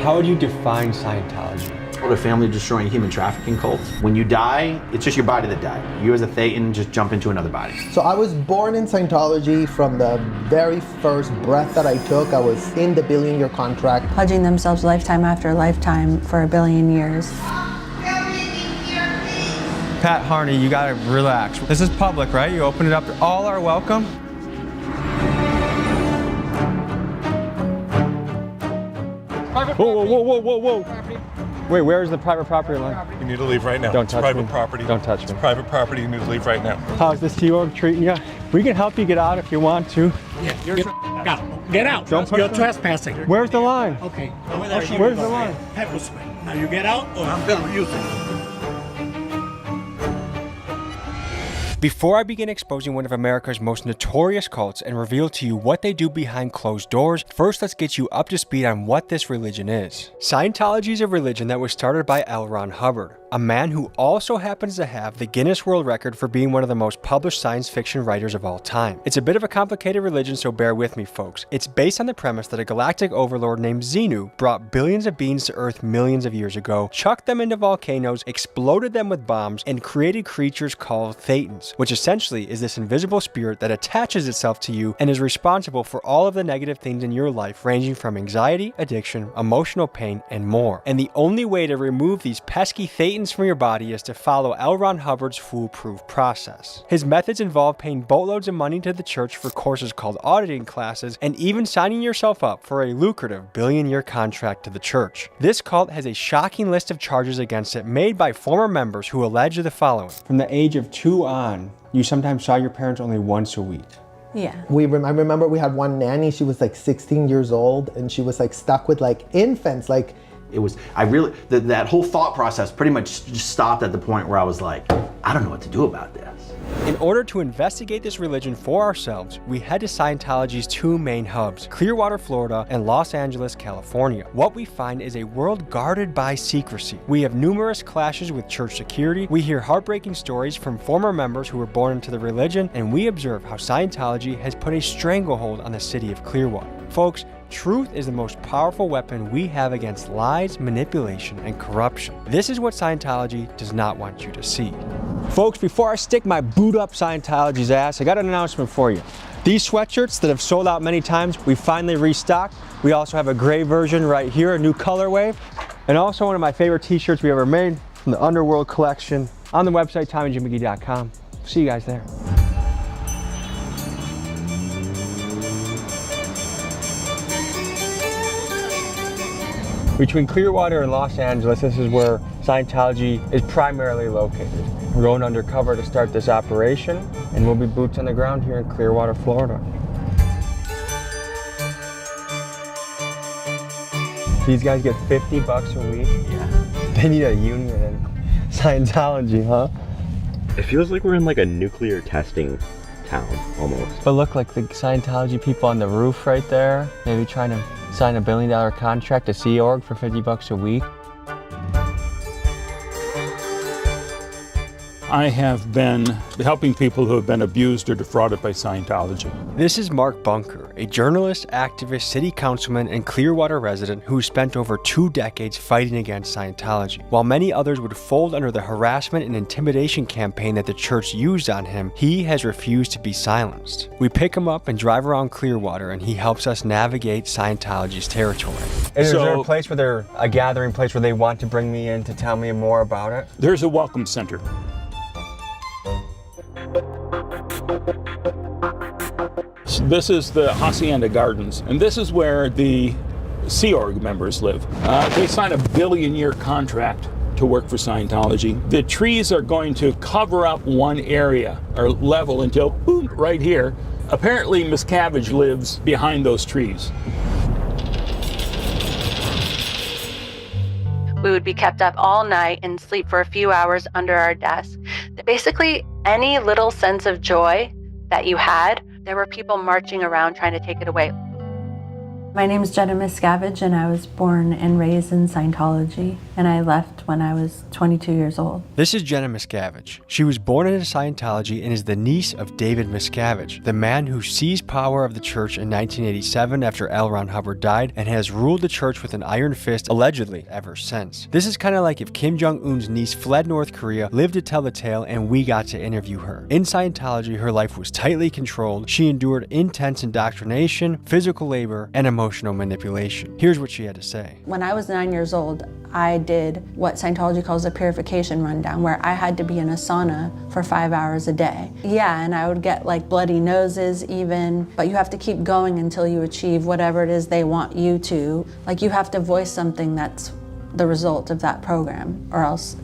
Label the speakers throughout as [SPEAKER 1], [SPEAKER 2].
[SPEAKER 1] How would you define Scientology?
[SPEAKER 2] A family-destroying human trafficking cult. When you die, it's just your body that died. You as a Thetan just jump into another body.
[SPEAKER 3] So I was born in Scientology. From the very first breath that I took, I was in the billion-year contract.
[SPEAKER 4] Pledging themselves lifetime after lifetime for 1 billion years.
[SPEAKER 1] Pat Harney, you gotta relax. This is public, right? You open it up, all are welcome. Whoa, whoa, whoa, whoa, whoa, whoa. Wait, where's the private property line?
[SPEAKER 5] You need to leave right now.
[SPEAKER 1] Don't touch
[SPEAKER 5] private
[SPEAKER 1] me.
[SPEAKER 5] Property.
[SPEAKER 1] Don't touch me.
[SPEAKER 5] It's private property. You need to leave right now.
[SPEAKER 1] How's this Sea Org treating you? We can help you get out if you want to.
[SPEAKER 6] Yeah, get out.
[SPEAKER 1] Don't push
[SPEAKER 6] You're
[SPEAKER 1] me.
[SPEAKER 6] trespassing.
[SPEAKER 1] Where's the line?
[SPEAKER 6] Okay.
[SPEAKER 1] Where's the line?
[SPEAKER 6] Pepper spray. Now you get out or I'm gonna use it.
[SPEAKER 1] Before I begin exposing one of America's most notorious cults and reveal to you what they do behind closed doors, first let's get you up to speed on what this religion is. Scientology is a religion that was started by L. Ron Hubbard, a man who also happens to have the Guinness World Record for being one of the most published science fiction writers of all time. It's a bit of a complicated religion, so bear with me, folks. It's based on the premise that a galactic overlord named Xenu brought billions of beings to Earth millions of years ago, chucked them into volcanoes, exploded them with bombs, and created creatures called Thetans, which essentially is this invisible spirit that attaches itself to you and is responsible for all of the negative things in your life, ranging from anxiety, addiction, emotional pain, and more. And the only way to remove these pesky Thetans from your body is to follow L. Ron Hubbard's foolproof process. His methods involve paying boatloads of money to the church for courses called auditing classes, and even signing yourself up for a lucrative billion-year contract to the church. This cult has a shocking list of charges against it made by former members who allege the following. From the age of 2 on, you sometimes saw your parents only once a week.
[SPEAKER 4] Yeah.
[SPEAKER 3] I remember we had one nanny. She was like 16 years old, and she was like stuck with like infants. Like,
[SPEAKER 2] It was, that whole thought process pretty much just stopped at the point where I was like, I don't know what to do about this.
[SPEAKER 1] In order to investigate this religion for ourselves, we head to Scientology's 2 main hubs, Clearwater, Florida, and Los Angeles, California. What we find is a world guarded by secrecy. We have numerous clashes with church security, we hear heartbreaking stories from former members who were born into the religion, and we observe how Scientology has put a stranglehold on the city of Clearwater. Folks, truth is the most powerful weapon we have against lies, manipulation, and corruption. This is what Scientology does not want you to see. Folks, before I stick my boot up Scientology's ass, I got an announcement for you. These sweatshirts that have sold out many times, we finally restocked. We also have a gray version right here, a new colorway, and also one of my favorite t-shirts we ever made from the Underworld collection on the website, TommyJMcGee.com. See you guys there. Between Clearwater and Los Angeles, this is where Scientology is primarily located. We're going undercover to start this operation, and we'll be boots on the ground here in Clearwater, Florida. These guys get $50 a week? Yeah. They need a union in Scientology, huh?
[SPEAKER 7] It feels like we're in like a nuclear testing town, almost.
[SPEAKER 1] But look, like the Scientology people on the roof right there, maybe trying to sign $1 billion contract to Sea Org for $50 a week.
[SPEAKER 8] I have been helping people who have been abused or defrauded by Scientology.
[SPEAKER 1] This is Mark Bunker, a journalist, activist, city councilman, and Clearwater resident who spent over 2 decades fighting against Scientology. While many others would fold under the harassment and intimidation campaign that the church used on him, he has refused to be silenced. We pick him up and drive around Clearwater, and he helps us navigate Scientology's territory. Is there a place where they're a gathering place where they want to bring me in to tell me more about it?
[SPEAKER 8] There's a welcome center. This is the Hacienda Gardens, and this is where the Sea Org members live. They sign a billion-year contract to work for Scientology. The trees are going to cover up one area, or level until, boom, right here. Apparently, Miscavige lives behind those trees.
[SPEAKER 4] We would be kept up all night and sleep for a few hours under our desk. Basically, any little sense of joy that you had, there were people marching around trying to take it away. My name is Jenna Miscavige, and I was born and raised in Scientology, and I left when I was 22 years old.
[SPEAKER 1] This is Jenna Miscavige. She was born into Scientology and is the niece of David Miscavige, the man who seized power of the church in 1987 after L. Ron Hubbard died and has ruled the church with an iron fist, allegedly, ever since. This is kind of like if Kim Jong-un's niece fled North Korea, lived to tell the tale, and we got to interview her. In Scientology, her life was tightly controlled. She endured intense indoctrination, physical labor, and emotional manipulation. Here's what she had to say.
[SPEAKER 4] When I was 9 years old, I did what Scientology calls a purification rundown, where I had to be in a sauna for 5 hours a day. Yeah, and I would get like bloody noses even, but you have to keep going until you achieve whatever it is they want you to. Like, you have to voice something that's the result of that program, or else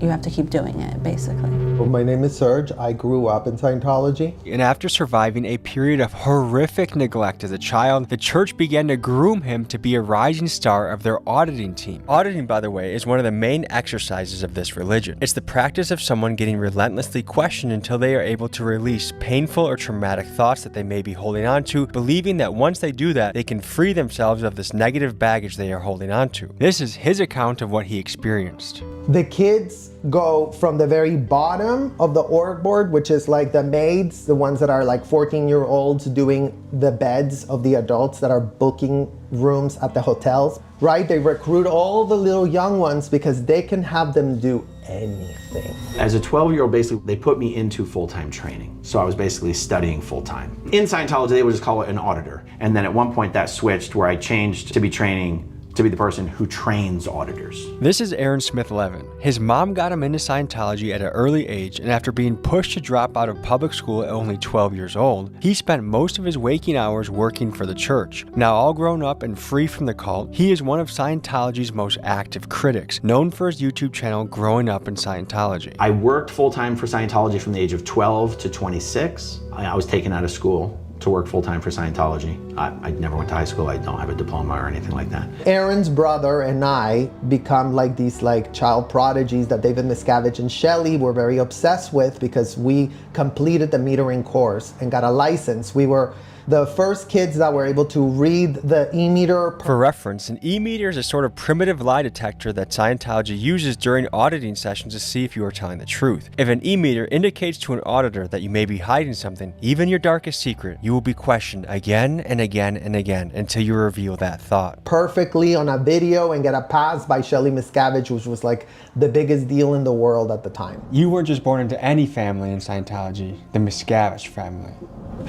[SPEAKER 4] you have to keep doing it, basically.
[SPEAKER 3] Well, my name is Serge. I grew up in Scientology.
[SPEAKER 1] And after surviving a period of horrific neglect as a child, the church began to groom him to be a rising star of their auditing team. Auditing, by the way, is one of the main exercises of this religion. It's the practice of someone getting relentlessly questioned until they are able to release painful or traumatic thoughts that they may be holding on to, believing that once they do that, they can free themselves of this negative baggage they are holding on to. This is his account of what he experienced.
[SPEAKER 3] The kids go from the very bottom of the org board, which is like the maids, the ones that are like 14-year-olds doing the beds of the adults that are booking rooms at the hotels, right? They recruit all the little young ones because they can have them do anything.
[SPEAKER 2] As a 12-year-old, basically, they put me into full-time training. So I was basically studying full-time. In Scientology, they would just call it an auditor. And then at one point that switched where I changed to be training to be the person who trains auditors.
[SPEAKER 1] This is Aaron Smith-Levin. His mom got him into Scientology at an early age, and after being pushed to drop out of public school at only 12 years old, he spent most of his waking hours working for the church. Now all grown up and free from the cult, he is one of Scientology's most active critics, known for his YouTube channel Growing Up in Scientology.
[SPEAKER 2] I worked full-time for Scientology from the age of 12 to 26. I was taken out of school to work full-time for Scientology. I never went to high school. I don't have a diploma or anything like that.
[SPEAKER 3] Aaron's brother and I become like these like child prodigies that David Miscavige and Shelley were very obsessed with because we completed the metering course and got a license. We were the first kids that were able to read the e-meter.
[SPEAKER 1] For reference, an e-meter is a sort of primitive lie detector that Scientology uses during auditing sessions to see if you are telling the truth. If an e-meter indicates to an auditor that you may be hiding something, even your darkest secret, you will be questioned again and again and again until you reveal that thought.
[SPEAKER 3] Perfectly on a video and get a pass by Shelley Miscavige, which was like the biggest deal in the world at the time.
[SPEAKER 1] You weren't just born into any family in Scientology, the Miscavige family.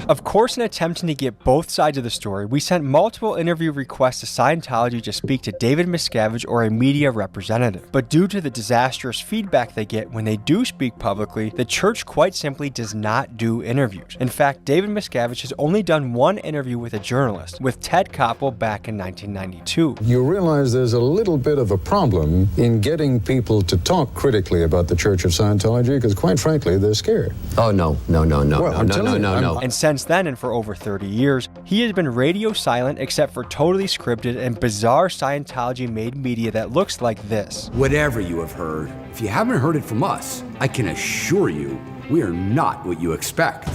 [SPEAKER 1] Of course, in attempting to get both sides of the story, we sent multiple interview requests to Scientology to speak to David Miscavige or a media representative. But due to the disastrous feedback they get when they do speak publicly, the church quite simply does not do interviews. In fact, David Miscavige has only done one interview with a journalist, with Ted Koppel back in 1992.
[SPEAKER 9] You realize there's a little bit of a problem in getting people to talk critically about the Church of Scientology because, quite frankly, they're scared.
[SPEAKER 10] Oh, no.
[SPEAKER 1] And since then, and for over 30 years, he has been radio silent except for totally scripted and bizarre Scientology-made media that looks like this.
[SPEAKER 10] Whatever you have heard, if you haven't heard it from us, I can assure you, we are not what you expect.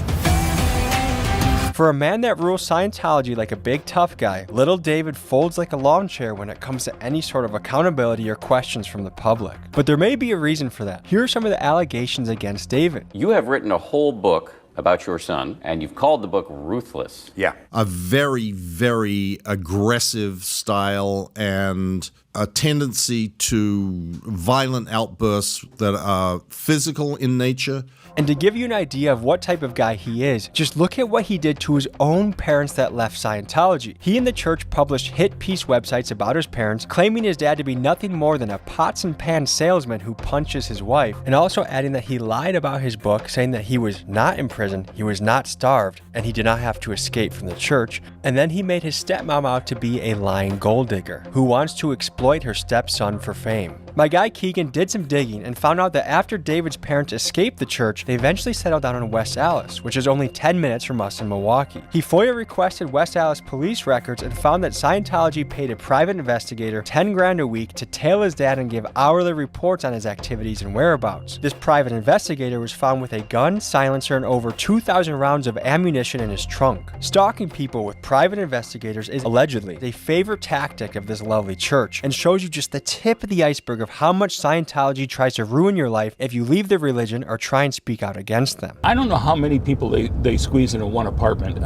[SPEAKER 1] For a man that rules Scientology like a big tough guy, little David folds like a lawn chair when it comes to any sort of accountability or questions from the public. But there may be a reason for that. Here are some of the allegations against David.
[SPEAKER 11] You have written a whole book about your son, and you've called the book Ruthless.
[SPEAKER 12] Yeah. A very, very aggressive style and a tendency to violent outbursts that are physical in nature.
[SPEAKER 1] And to give you an idea of what type of guy he is, just look at what he did to his own parents that left Scientology. He and the church published hit piece websites about his parents, claiming his dad to be nothing more than a pots and pans salesman who punches his wife, and also adding that he lied about his book, saying that he was not in prison, he was not starved, and he did not have to escape from the church. And then he made his stepmom out to be a lying gold digger who wants to exploit her stepson for fame. My guy Keegan did some digging and found out that after David's parents escaped the church, they eventually settled down in West Allis, which is only 10 minutes from us in Milwaukee. He FOIA requested West Allis police records and found that Scientology paid a private investigator 10 grand a week to tail his dad and give hourly reports on his activities and whereabouts. This private investigator was found with a gun, silencer, and over 2,000 rounds of ammunition in his trunk. Stalking people with private investigators is allegedly a favorite tactic of this lovely church and shows you just the tip of the iceberg of how much Scientology tries to ruin your life if you leave the religion or try and speak out against them.
[SPEAKER 8] I don't know how many people they squeeze into one apartment.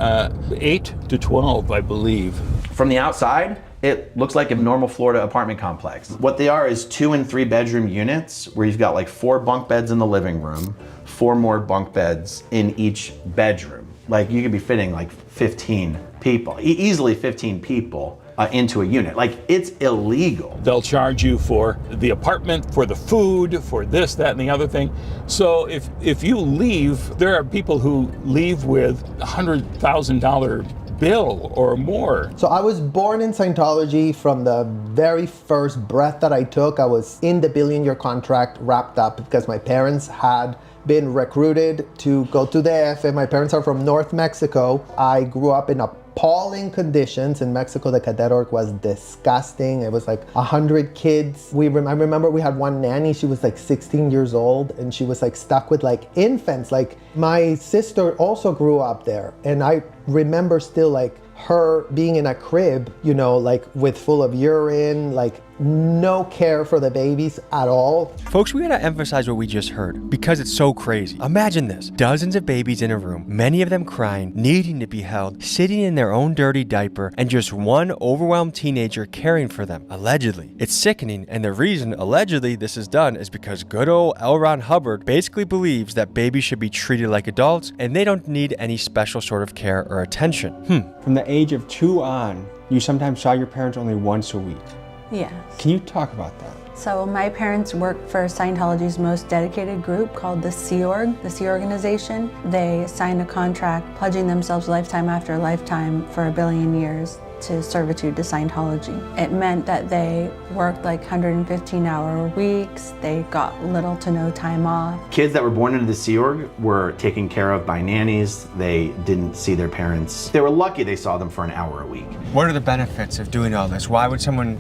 [SPEAKER 8] 8 to 12, I believe.
[SPEAKER 2] From the outside, it looks like a normal Florida apartment complex. What they are is 2 and 3 bedroom units where you've got like 4 bunk beds in the living room, 4 more bunk beds in each bedroom. Like you could be fitting like 15 people, easily 15 people into a unit. Like it's illegal.
[SPEAKER 8] They'll charge you for the apartment, for the food, for this, that, and the other thing. So if you leave, there are people who leave with $100,000 bill or more.
[SPEAKER 3] So I was born in Scientology. From the very first breath that I took, I was in the billion-year contract wrapped up because my parents had been recruited to go to the AF. My parents are from North Mexico. I grew up in appalling conditions. In Mexico, the cadet org was disgusting. It was like 100 kids. I remember we had one nanny. She was like 16 years old and she was like stuck with like infants. Like my sister also grew up there. And I remember still like her being in a crib, you know, like with full of urine, like no care for the babies at all.
[SPEAKER 1] Folks, we gotta emphasize what we just heard because it's so crazy. Imagine this, dozens of babies in a room, many of them crying, needing to be held, sitting in their own dirty diaper, and just one overwhelmed teenager caring for them, allegedly. It's sickening, and the reason, allegedly, this is done is because good old L. Ron Hubbard basically believes that babies should be treated like adults and they don't need any special sort of care or attention. From the age of 2 on, you sometimes saw your parents only once a week.
[SPEAKER 4] Yes.
[SPEAKER 1] Can you talk about that?
[SPEAKER 4] So my parents worked for Scientology's most dedicated group called the Sea Org, the Sea Organization. They signed a contract pledging themselves lifetime after lifetime for 1 billion years to servitude to Scientology. It meant that they worked like 115-hour weeks. They got little to no time off.
[SPEAKER 2] Kids that were born into the Sea Org were taken care of by nannies. They didn't see their parents. They were lucky they saw them for an hour a week.
[SPEAKER 1] What are the benefits of doing all this? Why would someone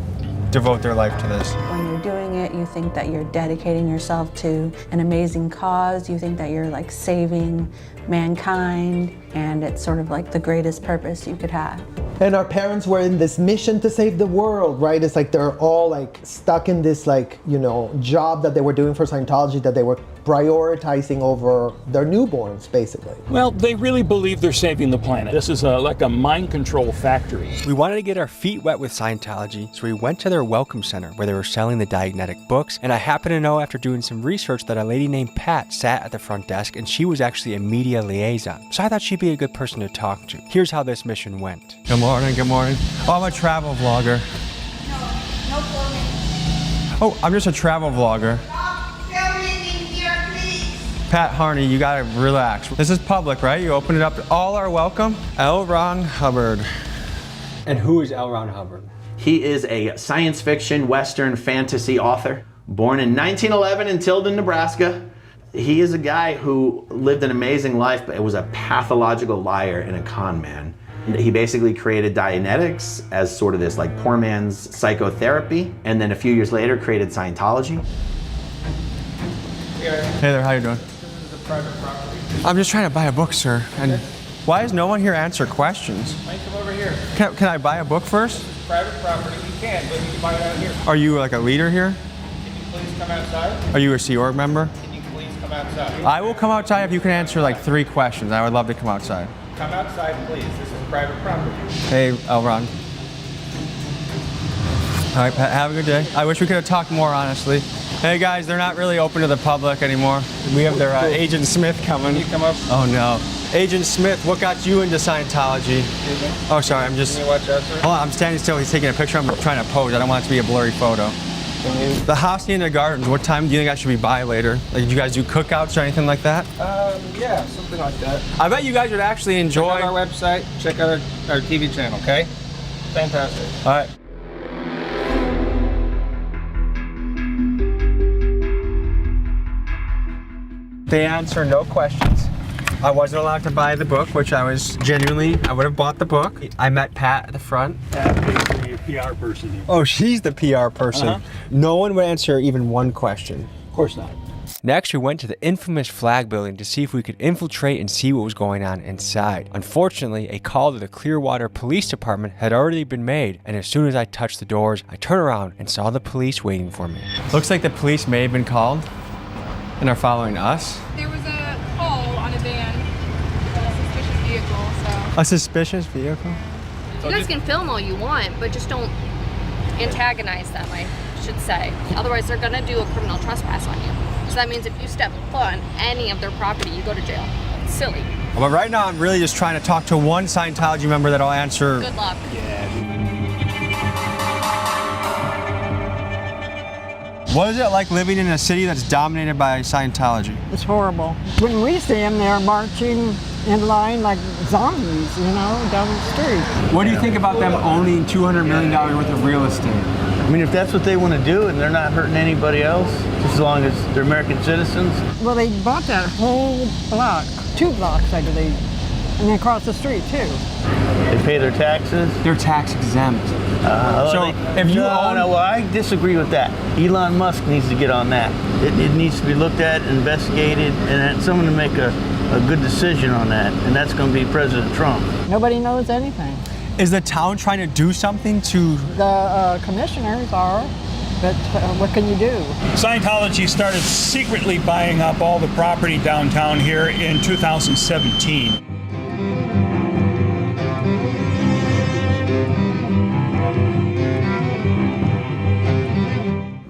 [SPEAKER 1] devote their life to this?
[SPEAKER 4] When you're doing it, you think that you're dedicating yourself to an amazing cause. You think that you're like saving mankind, and it's sort of like the greatest purpose you could have.
[SPEAKER 3] And our parents were in this mission to save the world, right? It's like they're all like stuck in this like, you know, job that they were doing for Scientology that they were prioritizing over their newborns, basically.
[SPEAKER 8] Well, they really believe they're saving the planet. This is like a mind control factory.
[SPEAKER 1] We wanted to get our feet wet with Scientology, so we went to their welcome center where they were selling the Diagnetic books, and I happen to know after doing some research that a lady named Pat sat at the front desk and she was actually a media liaison. So I thought she'd be a good person to talk to. Here's how this mission went. Good morning, good morning. Oh, I'm a travel vlogger.
[SPEAKER 13] No filming.
[SPEAKER 1] Oh, I'm just a travel vlogger.
[SPEAKER 13] Stop filming in here, please.
[SPEAKER 1] Pat Harney, you gotta relax. This is public, right? You open it up, all are welcome. L. Ron Hubbard. And who is L. Ron Hubbard?
[SPEAKER 2] He is a science fiction, Western fantasy author, born in 1911 in Tilden, Nebraska. He is a guy who lived an amazing life, but was a pathological liar and a con man. He basically created Dianetics as sort of this like poor man's psychotherapy, and then a few years later created Scientology.
[SPEAKER 1] Hey there, how you doing?
[SPEAKER 6] This is a private property.
[SPEAKER 1] I'm just trying to buy a book, sir. And why does no one here answer questions?
[SPEAKER 6] Why don't you come over here?
[SPEAKER 1] Can I buy a book first?
[SPEAKER 6] This is private property. You can, but you can buy it out here.
[SPEAKER 1] Are you like a leader here?
[SPEAKER 6] Can you please come outside?
[SPEAKER 1] Are you a Sea Org member?
[SPEAKER 6] Can you please come outside?
[SPEAKER 1] I will come outside if you can answer like 3 questions. I would love to come outside.
[SPEAKER 6] Come outside, please. This is private property.
[SPEAKER 1] Hey, L. Ron. All right, Pat, have a good day. I wish we could have talked more, honestly. Hey guys, they're not really open to the public anymore. We have their Agent Smith coming.
[SPEAKER 6] Can you come up?
[SPEAKER 1] Oh no. Agent Smith, what got you into Scientology? Oh, sorry, I'm just...
[SPEAKER 6] Can you watch out, sir?
[SPEAKER 1] Hold on, I'm standing still. He's taking a picture. I'm trying to pose. I don't want it to be a blurry photo. The Hacienda Gardens, what time do you think I should be by later? Like, do you guys do cookouts or anything like that?
[SPEAKER 6] Yeah, something like that.
[SPEAKER 1] I bet you guys would actually enjoy...
[SPEAKER 6] Check out our website. Check out our TV channel, okay? Fantastic.
[SPEAKER 1] All right. They answer no questions. I wasn't allowed to buy the book, which I would have bought the book. I met Pat at the front.
[SPEAKER 8] Pat is the PR person here.
[SPEAKER 1] Oh, she's the PR person. No one would answer even one question.
[SPEAKER 8] Of course not.
[SPEAKER 1] Next, we went to the infamous flag building to see if we could infiltrate and see what was going on inside. Unfortunately, a call to the Clearwater Police Department had already been made, and as soon as I touched the doors, I turned around and saw the police waiting for me. Looks like the police may have been called and are following us.
[SPEAKER 14] There was a call on a van, a suspicious vehicle, so.
[SPEAKER 1] A suspicious vehicle?
[SPEAKER 14] You guys can film all you want, but just don't antagonize them, I should say. Otherwise, they're gonna do a criminal trespass on you. So that means if you step foot on any of their property, you go to jail. It's silly.
[SPEAKER 1] But right now, I'm really just trying to talk to one Scientology member that'll answer.
[SPEAKER 14] Good luck.
[SPEAKER 1] What is it like living in a city that's dominated by Scientology?
[SPEAKER 15] It's horrible. When we see them, they're marching in line like zombies, you know, down the street.
[SPEAKER 1] What do you think about them owning $200 million worth of real estate?
[SPEAKER 6] I mean, if that's what they want to do and they're not hurting anybody else, just as long as they're American citizens.
[SPEAKER 15] Well, they bought that whole block, 2 blocks, I believe, and then across the street, too.
[SPEAKER 6] They pay their taxes.
[SPEAKER 1] They're tax exempt.
[SPEAKER 6] Well, I disagree with that. Elon Musk needs to get on that. It needs to be looked at, investigated, and someone to make a good decision on that, and that's going to be President Trump.
[SPEAKER 15] Nobody knows anything.
[SPEAKER 1] Is the town trying to do something to...
[SPEAKER 15] The commissioners are, but what can you do?
[SPEAKER 8] Scientology started secretly buying up all the property downtown here in 2017.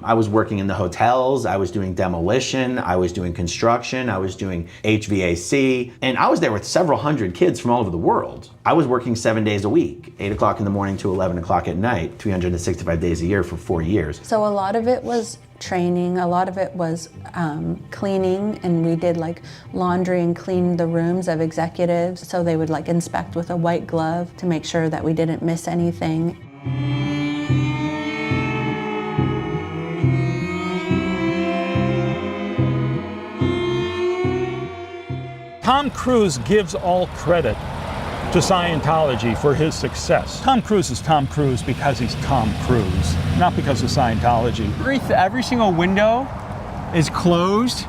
[SPEAKER 2] I was working in the hotels, I was doing demolition, I was doing construction, I was doing HVAC, and I was there with several hundred kids from all over the world. I was working 7 days a week, 8 o'clock in the morning to 11 o'clock at night, 365 days a year for 4 years.
[SPEAKER 4] So a lot of it was training, a lot of it was cleaning, and we did like laundry and clean the rooms of executives, so they would like inspect with a white glove to make sure that we didn't miss anything.
[SPEAKER 8] Tom Cruise gives all credit to Scientology for his success. Tom Cruise is Tom Cruise because he's Tom Cruise, not because of Scientology.
[SPEAKER 1] Every single window is closed.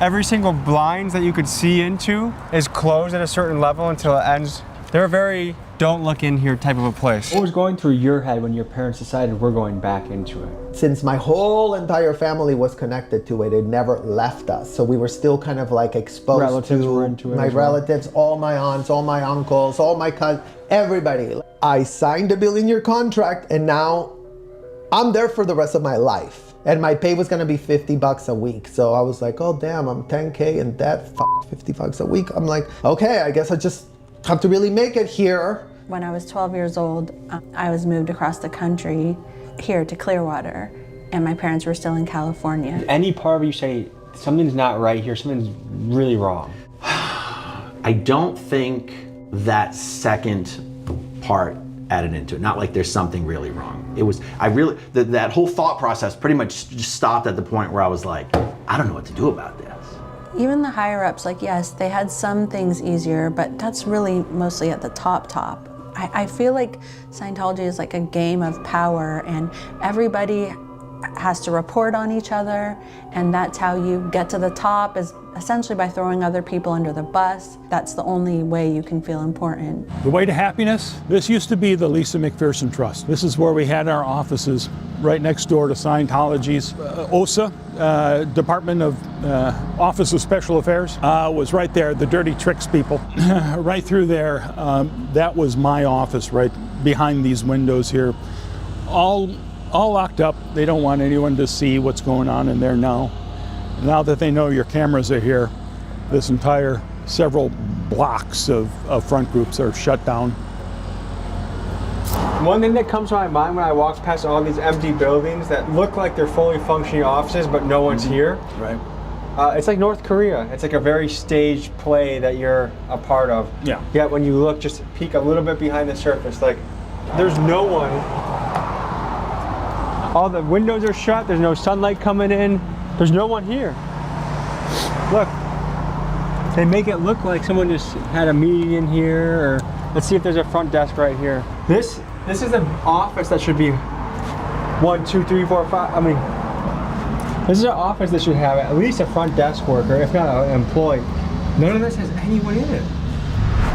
[SPEAKER 1] Every single blinds that you could see into is closed at a certain level until it ends. They're a very don't look in here type of a place. What was going through your head when your parents decided we're going back into it?
[SPEAKER 3] Since my whole entire family was connected to it, it never left us. So we were still kind of like exposed
[SPEAKER 1] relatives
[SPEAKER 3] to
[SPEAKER 1] were into it
[SPEAKER 3] my relatives, all my aunts, all my uncles, all my cousins, everybody. I signed a 1 billion year contract and now I'm there for the rest of my life. And my pay was gonna be $50 a week. So I was like, oh damn, I'm 10K and that $50 a week. I'm like, okay, I guess I just have to really make it here.
[SPEAKER 4] When I was 12 years old, I was moved across the country here to Clearwater, and my parents were still in California.
[SPEAKER 1] Any part of you say, something's not right here, something's really wrong?
[SPEAKER 2] I don't think that second part added into it. Not like there's something really wrong. It was, that whole thought process pretty much just stopped at the point where I was like, I don't know what to do about this.
[SPEAKER 4] Even the higher ups, like yes, they had some things easier, but that's really mostly at the top. I feel like Scientology is like a game of power, and everybody has to report on each other, and that's how you get to the top, is essentially by throwing other people under the bus. That's the only way you can feel important.
[SPEAKER 8] The way to happiness? This used to be the Lisa McPherson Trust. This is where we had our offices, right next door to Scientology's OSA, Department of Office of Special Affairs, was right there, the dirty tricks people. Right through there, that was my office right behind these windows here. All locked up. They don't want anyone to see what's going on in there now. Now that they know your cameras are here, this entire several blocks of front groups are shut down.
[SPEAKER 1] One thing that comes to my mind when I walk past all these empty buildings that look like they're fully functioning offices, but no one's here.
[SPEAKER 8] Right.
[SPEAKER 1] It's like North Korea. It's like a very staged play that you're a part of.
[SPEAKER 8] Yeah.
[SPEAKER 1] Yet when you look, just peek a little bit behind the surface, like there's no one. All the windows are shut, there's no sunlight coming in, there's no one here. Look, They make it look like someone just had a meeting in here, or let's see if there's a front desk right here. This is an office that should be 1, 2, 3, 4, 5. I mean, this is an office that should have at least a front desk worker, if not an employee. None of this has anyone in it.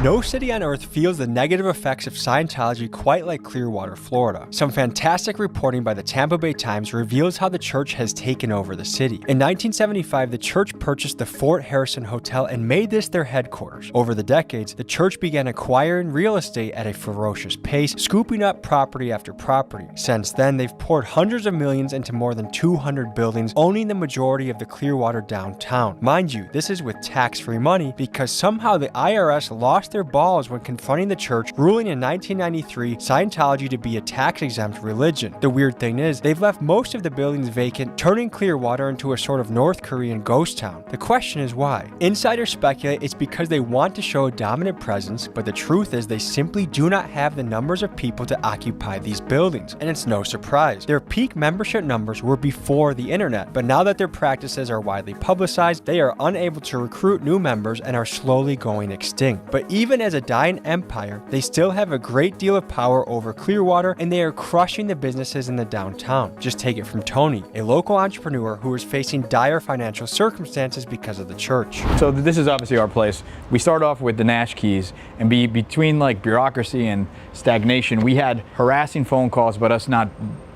[SPEAKER 1] No city on earth feels the negative effects of Scientology quite like Clearwater, Florida. Some fantastic reporting by the Tampa Bay Times reveals how the church has taken over the city. In 1975, the church purchased the Fort Harrison Hotel and made this their headquarters. Over the decades, the church began acquiring real estate at a ferocious pace, scooping up property after property. Since then, they've poured hundreds of millions into more than 200 buildings, owning the majority of the Clearwater downtown. Mind you, this is with tax-free money because somehow the IRS lost their balls when confronting the church, ruling in 1993 Scientology to be a tax-exempt religion. The weird thing is, they've left most of the buildings vacant, turning Clearwater into a sort of North Korean ghost town. The question is why? Insiders speculate it's because they want to show a dominant presence, but the truth is they simply do not have the numbers of people to occupy these buildings, and it's no surprise. Their peak membership numbers were before the internet, but now that their practices are widely publicized, they are unable to recruit new members and are slowly going extinct. But even as a dying empire, they still have a great deal of power over Clearwater, and they are crushing the businesses in the downtown. Just take it from Tony, a local entrepreneur who is facing dire financial circumstances because of the church.
[SPEAKER 16] So this is obviously our place. We start off with the Nash keys, and between like bureaucracy and stagnation, we had harassing phone calls about us not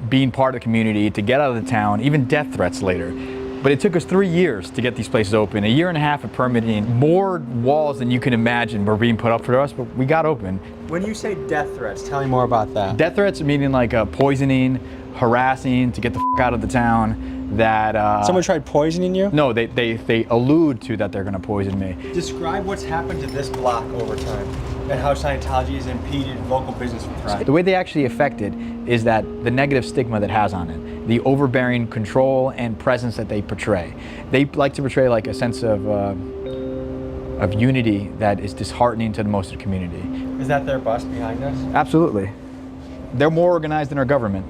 [SPEAKER 16] being part of the community, to get out of the town, even death threats later. But it took us 3 years to get these places open, 1.5 years of permitting. More walls than you can imagine were being put up for us, but we got open.
[SPEAKER 1] When you say death threats, tell me more about that.
[SPEAKER 16] Death threats meaning like poisoning, harassing to get the f out of the town. That
[SPEAKER 1] someone tried poisoning you?
[SPEAKER 16] No, they allude to that they're going to poison me.
[SPEAKER 1] Describe what's happened to this block over time and how Scientology has impeded local business from thriving.
[SPEAKER 16] The way they actually affect it is that the negative stigma that has on it, the overbearing control and presence that they portray. They like to portray like a sense of unity that is disheartening to the most of the community.
[SPEAKER 1] Is that their bus behind us?
[SPEAKER 16] Absolutely. They're more organized than our government.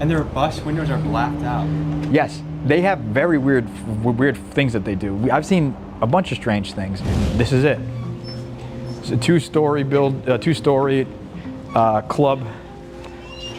[SPEAKER 1] And their bus windows are blacked out.
[SPEAKER 16] Yes, they have very weird things that they do. I've seen a bunch of strange things. This is it. It's a two-story club.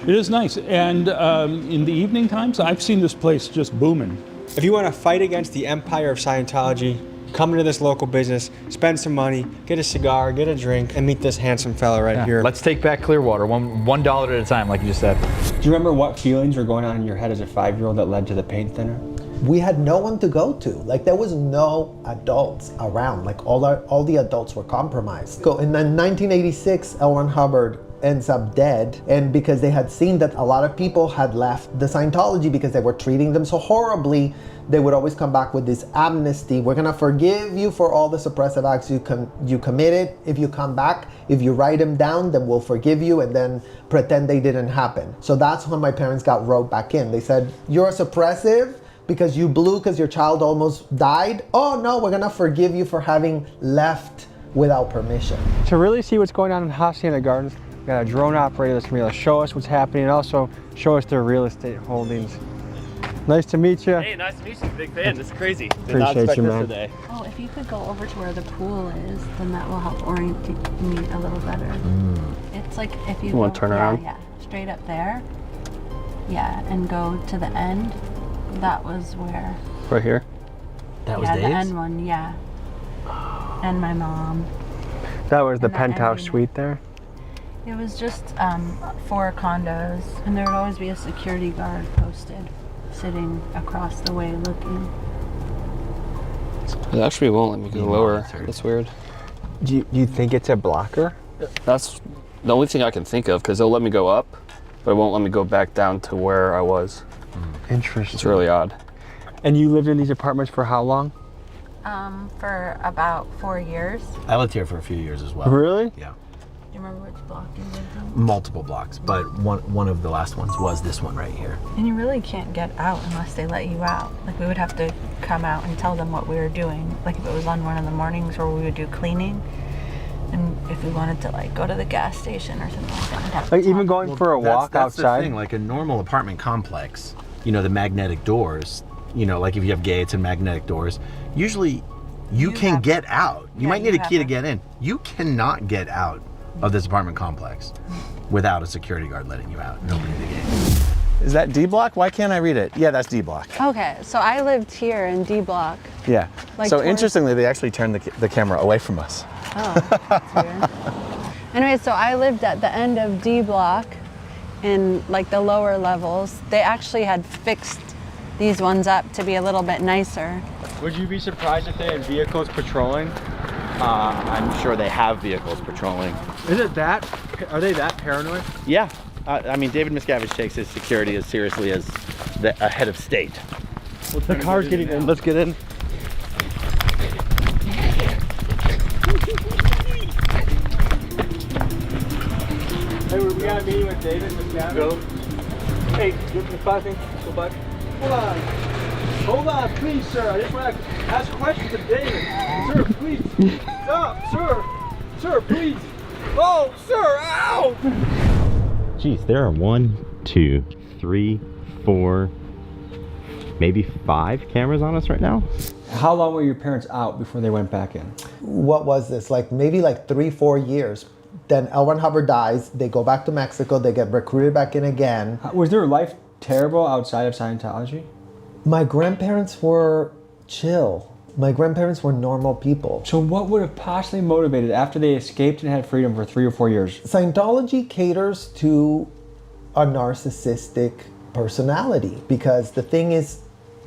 [SPEAKER 8] It is nice, and in the evening times, I've seen this place just booming.
[SPEAKER 1] If you want to fight against the empire of Scientology, come into this local business, spend some money, get a cigar, get a drink, and meet this handsome fella right here.
[SPEAKER 16] Let's take back Clearwater, $1 at a time, like you just said.
[SPEAKER 1] Do you remember what feelings were going on in your head as a 5-year-old that led to the paint thinner?
[SPEAKER 3] We had no one to go to. Like, there was no adults around. Like, all the adults were compromised. In 1986, L. Ron Hubbard ends up dead, and because they had seen that a lot of people had left the Scientology because they were treating them so horribly, they would always come back with this amnesty. We're gonna forgive you for all the suppressive acts you committed. If you come back, if you write them down, then we'll forgive you, and then pretend they didn't happen. So that's when my parents got roped back in. They said, you're suppressive because you blew because your child almost died. Oh no, we're gonna forgive you for having left without permission.
[SPEAKER 1] To really see what's going on in Hacienda Gardens, we got a drone operator that's gonna be able to show us what's happening and also show us their real estate holdings. Nice to meet you.
[SPEAKER 17] Hey, nice to meet you. Big fan. This is crazy.
[SPEAKER 1] Did not expect
[SPEAKER 17] this
[SPEAKER 1] man.
[SPEAKER 17] Today.
[SPEAKER 4] Oh, if you could go over to where the pool is, then that will help orient me a little better. It's like if you
[SPEAKER 17] want to turn around?
[SPEAKER 4] Yeah, straight up there. Yeah, and go to the end. That was where.
[SPEAKER 17] Right here?
[SPEAKER 4] That was Dave's? The end one, yeah. And my mom.
[SPEAKER 1] That was the penthouse suite there?
[SPEAKER 4] It was just 4 condos, and there would always be a security guard posted, sitting across the way looking.
[SPEAKER 17] It actually won't let me go lower. That's weird.
[SPEAKER 1] Do you think it's a blocker?
[SPEAKER 17] That's the only thing I can think of, because it'll let me go up, but it won't let me go back down to where I was.
[SPEAKER 1] Interesting.
[SPEAKER 17] It's really odd.
[SPEAKER 1] And you lived in these apartments for how long?
[SPEAKER 4] For about 4 years.
[SPEAKER 2] I lived here for a few years as well.
[SPEAKER 1] Really?
[SPEAKER 2] Yeah.
[SPEAKER 4] Do you remember which block you lived in?
[SPEAKER 2] Multiple blocks, but one of the last ones was this one right here.
[SPEAKER 4] And you really can't get out unless they let you out. Like, we would have to come out and tell them what we were doing. Like, if it was on one of the mornings where we would do cleaning, and if we wanted to, like, go to the gas station or something like that, we'd have to
[SPEAKER 1] like even going for a walk
[SPEAKER 2] that's
[SPEAKER 1] outside?
[SPEAKER 2] The thing, like a normal apartment complex, you know, the magnetic doors, you know, like if you have gates and magnetic doors, usually You can get out. You might need a key to get in. You cannot get out of this apartment complex without a security guard letting you out and opening the gate. Is that D block? Why can't I read it? Yeah, that's D block.
[SPEAKER 4] Okay, so I lived here in D block.
[SPEAKER 2] Yeah.
[SPEAKER 4] Like
[SPEAKER 2] so
[SPEAKER 4] towards-
[SPEAKER 2] interestingly, they actually turned the camera away from us.
[SPEAKER 4] Oh, that's weird. Anyway, so I lived at the end of D block in like the lower levels. They actually had fixed these ones up to be a little bit nicer.
[SPEAKER 1] Would you be surprised if they had vehicles patrolling?
[SPEAKER 7] I'm sure they have vehicles patrolling.
[SPEAKER 1] Is it that? Are they that paranoid?
[SPEAKER 7] Yeah. I mean, David Miscavige takes his security as seriously as a head of state.
[SPEAKER 1] The car's getting in. Let's get in. Hey, we got a meeting with David Miscavige. Go. Hey, get the flashing. Go back. Hold on. Hold on, please, sir. I just want to ask questions of David. Sir, please. Stop, sir. Sir, please. Oh, sir, ow!
[SPEAKER 7] Geez, there are 1, 2, 3, 4, maybe 5 cameras on us right now.
[SPEAKER 1] How long were your parents out before they went back in?
[SPEAKER 3] What was this? Like maybe like 3-4 years. Then L. Ron Hubbard dies. They go back to Mexico. They get recruited back in again.
[SPEAKER 1] Was their life terrible outside of Scientology?
[SPEAKER 3] My grandparents were chill. My grandparents were normal people.
[SPEAKER 1] So what would have possibly motivated after they escaped and had freedom for 3 or 4 years?
[SPEAKER 3] Scientology caters to a narcissistic personality because the thing is,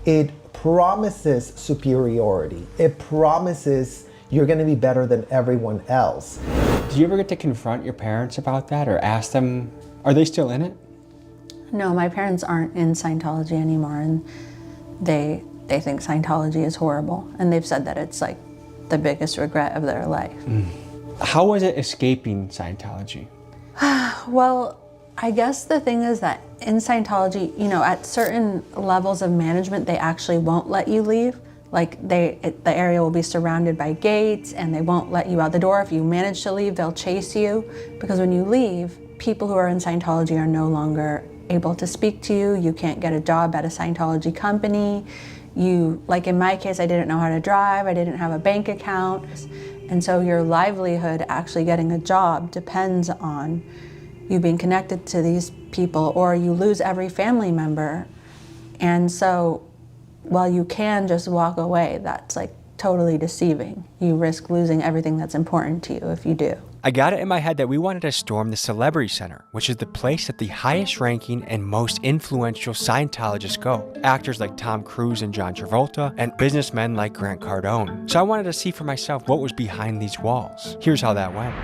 [SPEAKER 3] it promises superiority. It promises you're going to be better than everyone else.
[SPEAKER 1] Did you ever get to confront your parents about that or ask them, are they still in it?
[SPEAKER 4] No, my parents aren't in Scientology anymore, and they think Scientology is horrible, and they've said that it's like the biggest regret of their life.
[SPEAKER 1] How was it escaping Scientology?
[SPEAKER 4] Well, I guess the thing is that in Scientology, you know, at certain levels of management, they actually won't let you leave. Like the area will be surrounded by gates and they won't let you out the door. If you manage to leave, they'll chase you, because when you leave, people who are in Scientology are no longer able to speak to you. You can't get a job at a Scientology company. Like in my case, I didn't know how to drive, I didn't have a bank account. And so your livelihood actually getting a job depends on you being connected to these people, or you lose every family member. And so while you can just walk away, that's like totally deceiving. You risk losing everything that's important to you if you do.
[SPEAKER 1] I got it in my head that we wanted to storm the Celebrity Center, which is the place that the highest ranking and most influential Scientologists go. Actors like Tom Cruise and John Travolta, and businessmen like Grant Cardone. So I wanted to see for myself what was behind these walls. Here's how that went.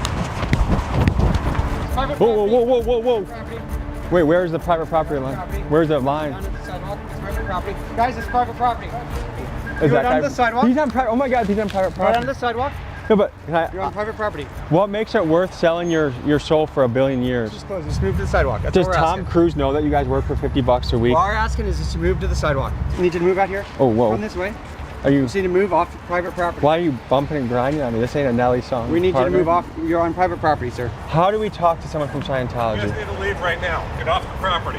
[SPEAKER 16] Whoa, whoa, whoa, whoa, whoa, whoa. Wait, where's the private property line? Where's the line?
[SPEAKER 15] Private property. Guys, it's private property.
[SPEAKER 16] Is
[SPEAKER 15] You're
[SPEAKER 16] that
[SPEAKER 15] on the sidewalk?
[SPEAKER 16] He's on private. Oh my God, he's on private property.
[SPEAKER 15] Right on the sidewalk?
[SPEAKER 16] No, but
[SPEAKER 15] You're on private property.
[SPEAKER 16] what makes it worth selling your soul for $1 billion years?
[SPEAKER 15] Just close. Just move to the sidewalk. That's
[SPEAKER 16] Does
[SPEAKER 15] what we're
[SPEAKER 16] Tom
[SPEAKER 15] asking.
[SPEAKER 16] Cruise know that you guys work for $50 a week?
[SPEAKER 15] What we're asking is just to move to the sidewalk. You need to move out here.
[SPEAKER 16] Oh, whoa.
[SPEAKER 15] Run this way.
[SPEAKER 16] Are you?
[SPEAKER 15] You just need to move off private property.
[SPEAKER 16] Why are you bumping and grinding on me? This ain't a Nelly song.
[SPEAKER 15] We need
[SPEAKER 16] partner.
[SPEAKER 15] you to move off. You're on private property, sir.
[SPEAKER 16] How do we talk to someone from
[SPEAKER 5] You
[SPEAKER 16] Scientology?
[SPEAKER 5] guys need to leave right now. Get off the property.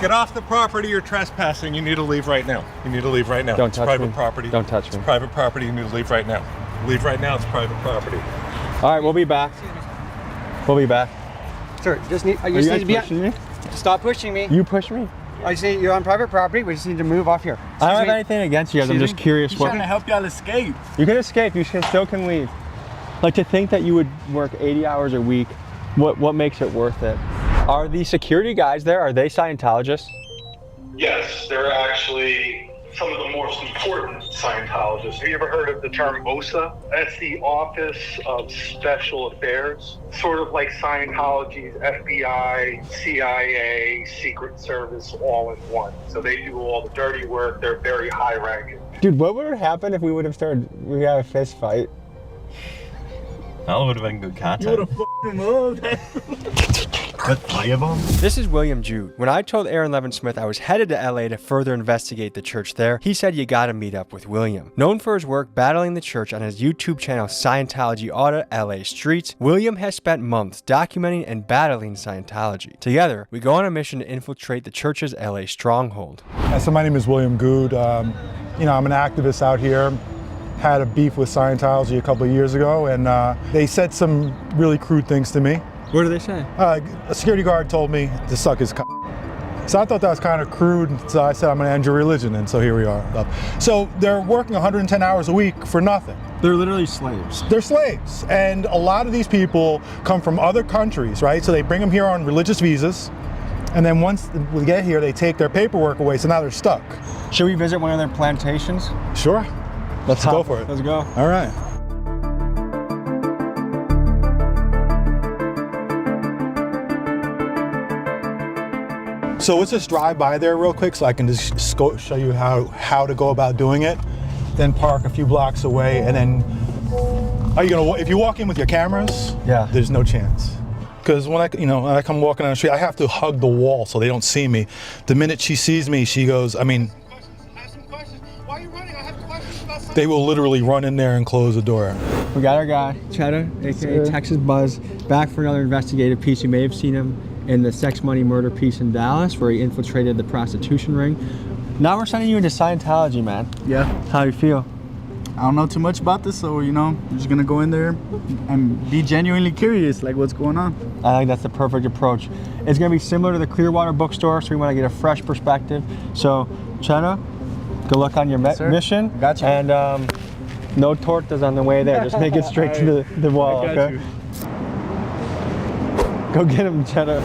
[SPEAKER 5] Get off the property. You're trespassing. You need to leave right now. You need to leave right now.
[SPEAKER 16] Don't
[SPEAKER 5] It's
[SPEAKER 16] touch
[SPEAKER 5] private
[SPEAKER 16] me.
[SPEAKER 5] property.
[SPEAKER 16] Don't touch me.
[SPEAKER 5] It's private property. You need to leave right now. Leave right now. It's private property.
[SPEAKER 16] All right, we'll be back. We'll be back.
[SPEAKER 15] Sir, just need.
[SPEAKER 16] Are you guys pushing me?
[SPEAKER 15] Stop pushing me.
[SPEAKER 16] You push me?
[SPEAKER 15] I see you're on private property. We just need to move off here.
[SPEAKER 16] I don't have anything against you guys. I'm just curious.
[SPEAKER 15] He's
[SPEAKER 16] What?
[SPEAKER 15] trying to help y'all escape.
[SPEAKER 16] You can escape. You still can leave. Like, to think that you would work 80 hours a week, what makes it worth it? Are the security guys there, are they Scientologists?
[SPEAKER 18] Yes, they're actually some of the most important Scientologists. Have you ever heard of the term OSA? That's the Office of Special Affairs. Sort of like Scientology's FBI, CIA, Secret Service all in one. So they do all the dirty work. They're very high ranking.
[SPEAKER 16] Dude, what would have happened if we would have we had a fist fight?
[SPEAKER 7] That would have been good content.
[SPEAKER 15] You would have f***ing moved.
[SPEAKER 7] With 3 of them?
[SPEAKER 1] This is William Jude. When I told Aaron Levin Smith I was headed to LA to further investigate the church there, he said you gotta meet up with William. Known for his work battling the church on his YouTube channel Scientology Audit LA Streets, William has spent months documenting and battling Scientology. Together, we go on a mission to infiltrate the church's LA stronghold.
[SPEAKER 19] So my name is William Good. I'm an activist out here. had a beef with Scientology a couple of years ago, and they said some really crude things to me.
[SPEAKER 1] What did they say?
[SPEAKER 19] A security guard told me to suck his cock. So I thought that was kind of crude, so I said I'm going to end your religion, and so here we are. So they're working 110 hours a week for nothing.
[SPEAKER 1] They're literally slaves.
[SPEAKER 19] They're slaves, and a lot of these people come from other countries, right? So they bring them here on religious visas, and then once we get here, they take their paperwork away, so now they're stuck.
[SPEAKER 1] Should we visit one of their plantations?
[SPEAKER 19] Sure. Let's go for it.
[SPEAKER 1] Let's go.
[SPEAKER 19] All right. So let's just drive by there real quick so I can just show you how to go about doing it. Then park a few blocks away, and then if you walk in with your cameras,
[SPEAKER 1] yeah,
[SPEAKER 19] there's no chance. Because when I come walking on the street, I have to hug the wall so they don't see me. The minute she sees me, she goes, they will literally run in there and close the door.
[SPEAKER 1] We got our guy, Cheddar, aka Texas Buzz, back for another investigative piece. You may have seen him in the sex, money, murder piece in Dallas, where he infiltrated the prostitution ring. Now we're sending you into Scientology, man.
[SPEAKER 16] Yeah.
[SPEAKER 1] How do you feel?
[SPEAKER 16] I don't know too much about this, so I'm just gonna go in there and be genuinely curious, like what's going on.
[SPEAKER 1] I think that's the perfect approach. It's gonna be similar to the Clearwater bookstore, so we want to get a fresh perspective. So, Cheddar, good luck on your mission.
[SPEAKER 16] Gotcha.
[SPEAKER 1] And no tortas on the way there. Just make it straight to the wall, okay?
[SPEAKER 16] You.
[SPEAKER 1] Go get him, Cheddar.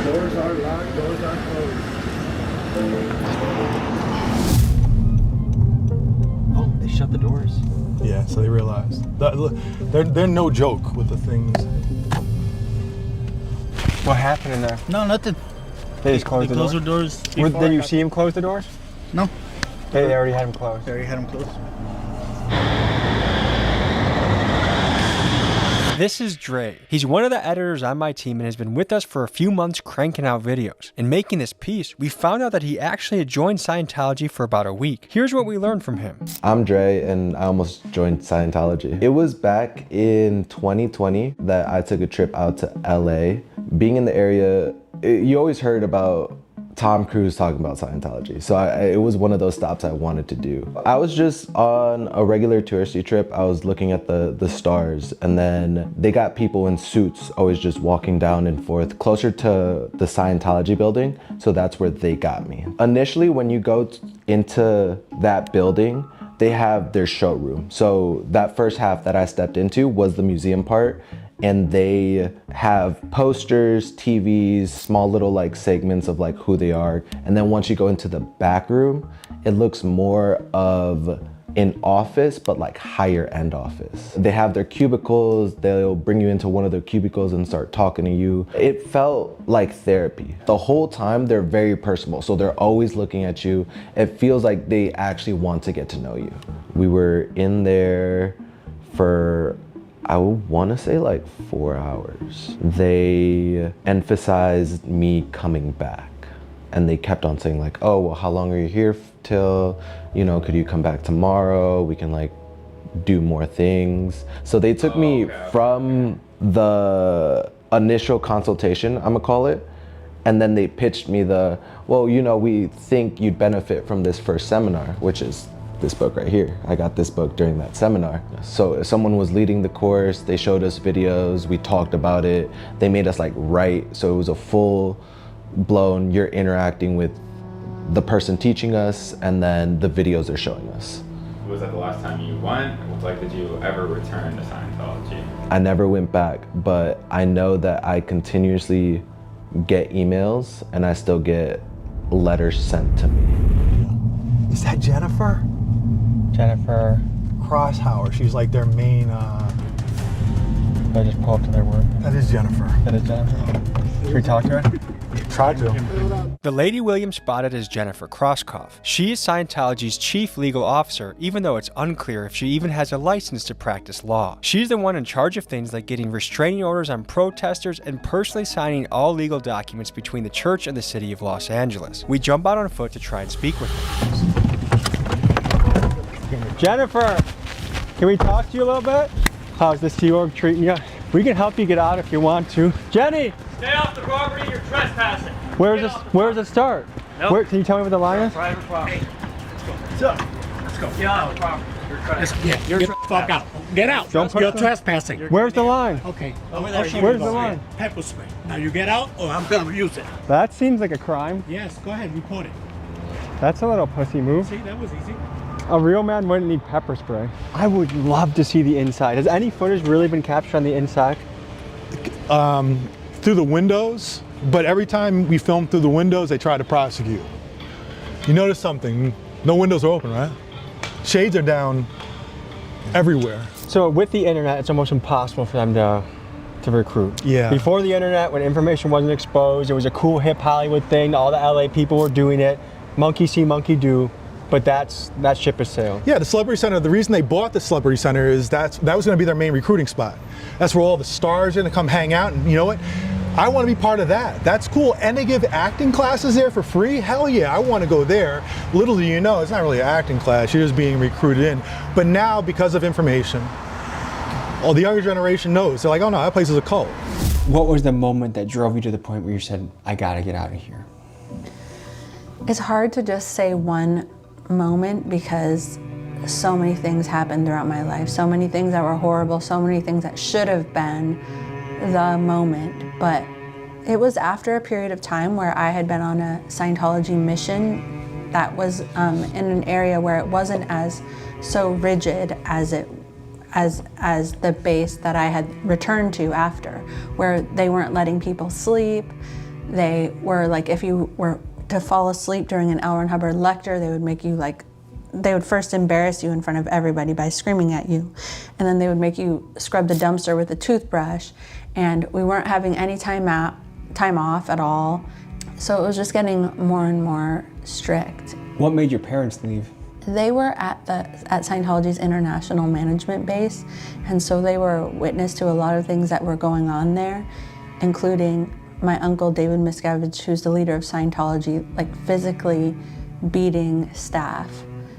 [SPEAKER 19] Doors are locked, doors are closed.
[SPEAKER 1] Oh, they shut the doors.
[SPEAKER 19] Yeah, so they realized. They're no joke with the things.
[SPEAKER 1] What happened in there?
[SPEAKER 16] No, nothing.
[SPEAKER 1] They just closed the doors?
[SPEAKER 16] doors.
[SPEAKER 1] Did you see him close the doors?
[SPEAKER 16] No.
[SPEAKER 1] They already had him closed.
[SPEAKER 16] They already had him closed.
[SPEAKER 1] This is Dre. He's one of the editors on my team and has been with us for a few months cranking out videos. In making this piece, we found out that he actually had joined Scientology for about a week. Here's what we learned from him.
[SPEAKER 20] I'm Dre, and I almost joined Scientology. It was back in 2020 that I took a trip out to LA. Being in the area, you always heard about Tom Cruise talking about Scientology. So it was one of those stops I wanted to do. I was just on a regular touristy trip. I was looking at the stars, and then they got people in suits always just walking down and forth closer to the Scientology building. So that's where they got me. Initially, when you go into that building, they have their showroom. So that first half that I stepped into was the museum part. And they have posters, TVs, small little like segments of like who they are. And then once you go into the back room, it looks more of an office, but like higher end office. They have their cubicles. They'll bring you into one of their cubicles and start talking to you. It felt like therapy. The whole time they're very personal. So they're always looking at you. It feels like they actually want to get to know you. We were in there for, I would want to say like 4 hours. They emphasized me coming back, and they kept on saying like, oh, well, how long are you here till? Could you come back tomorrow? We can like do more things. So they took me from the initial consultation, I'm gonna call it, and then they pitched me we think you'd benefit from this first seminar, which is this book right here. I got this book during that seminar. So someone was leading the course, they showed us videos, we talked about it, they made us like write, so it was a full blown, you're interacting with the person teaching us, and then the videos they're showing us.
[SPEAKER 21] Was that the last time you went? Like, did you ever return to Scientology?
[SPEAKER 20] I never went back, but I know that I continuously get emails and I still get letters sent to me.
[SPEAKER 19] Is that Jennifer?
[SPEAKER 1] Jennifer
[SPEAKER 19] Crosshauer. She's like their main.
[SPEAKER 1] I just pull up to their work.
[SPEAKER 19] That is Jennifer.
[SPEAKER 1] That is Jennifer. Should we talk to her?
[SPEAKER 19] Try to.
[SPEAKER 1] The lady William spotted is Jennifer Krosskopf. She is Scientology's chief legal officer, even though it's unclear if she even has a license to practice law. She's the one in charge of things like getting restraining orders on protesters and personally signing all legal documents between the church and the city of Los Angeles. We jump out on foot to try and speak with her. Jennifer, can we talk to you a little bit? How's the Sea Org treating you? We can help you get out if you want to. Jenny!
[SPEAKER 9] Stay off the property, you're trespassing.
[SPEAKER 1] Where does it start?
[SPEAKER 9] Nope.
[SPEAKER 1] Can you tell me where the line is?
[SPEAKER 9] Private property. Let's go. Let's go. Get out of the property. You're trespassing.
[SPEAKER 22] Get the fuck out. Get out. You're trespassing.
[SPEAKER 1] Where's the line?
[SPEAKER 22] Okay.
[SPEAKER 1] Where's the line?
[SPEAKER 22] Pepper spray. Now you get out or I'm gonna use it.
[SPEAKER 1] That seems like a crime.
[SPEAKER 22] Yes, go ahead, report it.
[SPEAKER 1] That's a little pussy move.
[SPEAKER 22] See, that was easy.
[SPEAKER 1] A real man wouldn't need pepper spray. I would love to see the inside. Has any footage really been captured on the inside?
[SPEAKER 19] Through the windows, but every time we film through the windows, they try to prosecute. You notice something, no windows are open, right? Shades are down everywhere.
[SPEAKER 1] So with the internet, it's almost impossible for them to recruit.
[SPEAKER 19] Yeah.
[SPEAKER 1] Before the internet, when information wasn't exposed, it was a cool hip Hollywood thing. All the LA people were doing it. Monkey see, monkey do. But that ship has sailed.
[SPEAKER 19] Yeah, the Celebrity Center, the reason they bought the Celebrity Center is that was gonna be their main recruiting spot. That's where all the stars are gonna come hang out, and you know what? I wanna be part of that. That's cool, and they give acting classes there for free? Hell yeah, I wanna go there. Little do you know, it's not really an acting class, you're just being recruited in. But now, because of information, all the younger generation knows. They're like, oh no, that place is a cult.
[SPEAKER 1] What was the moment that drove you to the point where you said, I gotta get out of here?
[SPEAKER 4] It's hard to just say one moment because so many things happened throughout my life, so many things that were horrible, so many things that should have been the moment. But it was after a period of time where I had been on a Scientology mission that was in an area where it wasn't as so rigid as the base that I had returned to after, where they weren't letting people sleep. They were like, if you were to fall asleep during an L. Ron Hubbard lecture, they would make you they would first embarrass you in front of everybody by screaming at you. And then they would make you scrub the dumpster with a toothbrush. And we weren't having any time off at all. So it was just getting more and more strict.
[SPEAKER 1] What made your parents leave?
[SPEAKER 4] They were at Scientology's international management base. And so they were witness to a lot of things that were going on there, including my uncle, David Miscavige, who's the leader of Scientology, physically beating staff.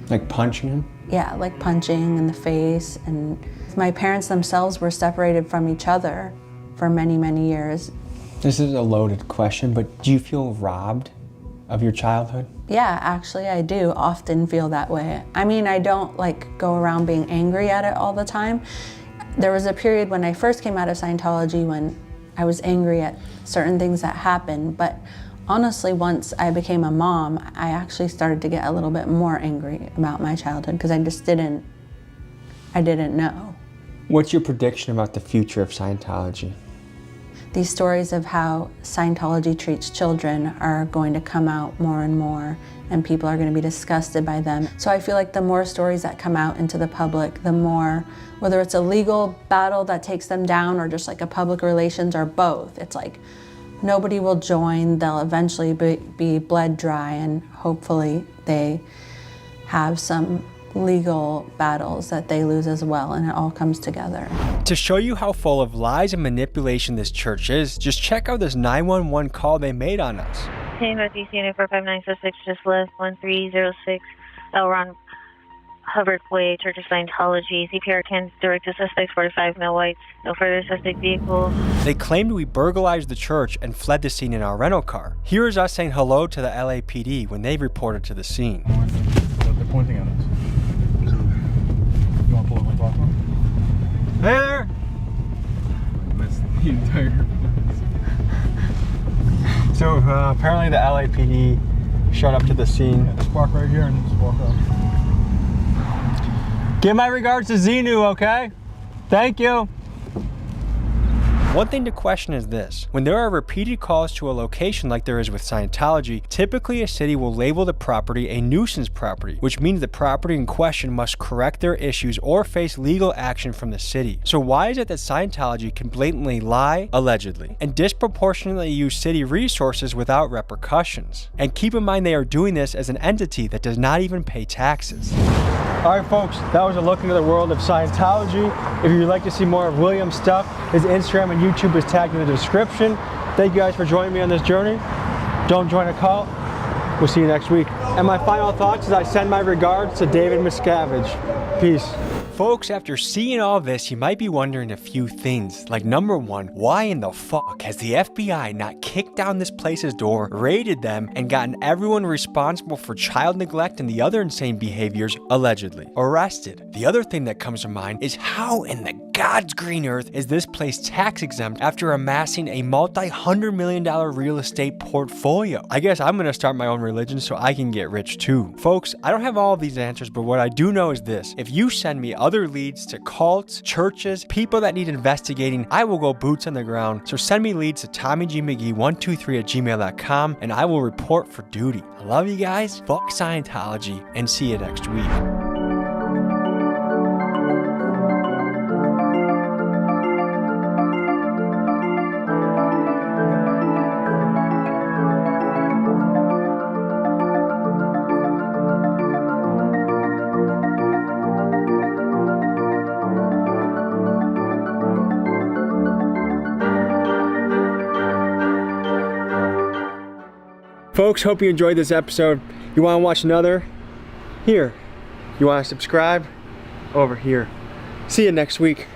[SPEAKER 1] Like punching him?
[SPEAKER 4] Yeah, like punching in the face. And my parents themselves were separated from each other for many, many years.
[SPEAKER 1] This is a loaded question, but do you feel robbed of your childhood?
[SPEAKER 4] Yeah, actually I do often feel that way. I mean, I don't go around being angry at it all the time. There was a period when I first came out of Scientology when I was angry at certain things that happened, but honestly, once I became a mom, I actually started to get a little bit more angry about my childhood because I didn't know.
[SPEAKER 1] What's your prediction about the future of Scientology?
[SPEAKER 4] These stories of how Scientology treats children are going to come out more and more, and people are going to be disgusted by them. So I feel like the more stories that come out into the public, the more, whether it's a legal battle that takes them down or just a public relations or both, it's nobody will join, they'll eventually be bled dry, and hopefully they have some legal battles that they lose as well, and it all comes together.
[SPEAKER 1] To show you how full of lies and manipulation this church is, just check out this 911 call they made on us.
[SPEAKER 23] Hey, Northeast Unit 45966, just left 1306 L. Ron Hubbard Way, Church of Scientology. CPR can direct to suspects 45 male whites. No further suspect vehicles.
[SPEAKER 1] They claimed we burglarized the church and fled the scene in our rental car. Here is us saying hello to the LAPD when they reported to the scene.
[SPEAKER 19] They're pointing at us. You want to pull up my talk phone?
[SPEAKER 1] Hey there!
[SPEAKER 16] That's the entire
[SPEAKER 1] So apparently the LAPD showed up to the scene.
[SPEAKER 19] Yeah, just park right here and just walk up.
[SPEAKER 1] Give my regards to Xenu, okay? Thank you. One thing to question is this. When there are repeated calls to a location like there is with Scientology, typically a city will label the property a nuisance property, which means the property in question must correct their issues or face legal action from the city. So why is it that Scientology can blatantly lie, allegedly, and disproportionately use city resources without repercussions? And keep in mind they are doing this as an entity that does not even pay taxes. All right, folks, that was a look into the world of Scientology. If you'd like to see more of William's stuff, his Instagram and YouTube is tagged in the description. Thank you guys for joining me on this journey. Don't join a cult. We'll see you next week. And my final thoughts is I send my regards to David Miscavige. Peace. Folks, after seeing all this, you might be wondering a few things. Like, number one, why in the fuck has the FBI not kicked down this place's door, raided them, and gotten everyone responsible for child neglect and the other insane behaviors allegedly arrested? The other thing that comes to mind is how in the God's green earth is this place tax exempt after amassing a multi-$100 million real estate portfolio? I guess I'm gonna start my own religion so I can get rich too. Folks, I don't have all of these answers, but what I do know is this: if you send me other leads to cults, churches, people that need investigating, I will go boots on the ground. So send me leads to TommyGMcGee123@gmail.com and I will report for duty. I love you guys, fuck Scientology, and see you next week. Folks, hope you enjoyed this episode. You want to watch another? Here. You want to subscribe? Over here. See you next week.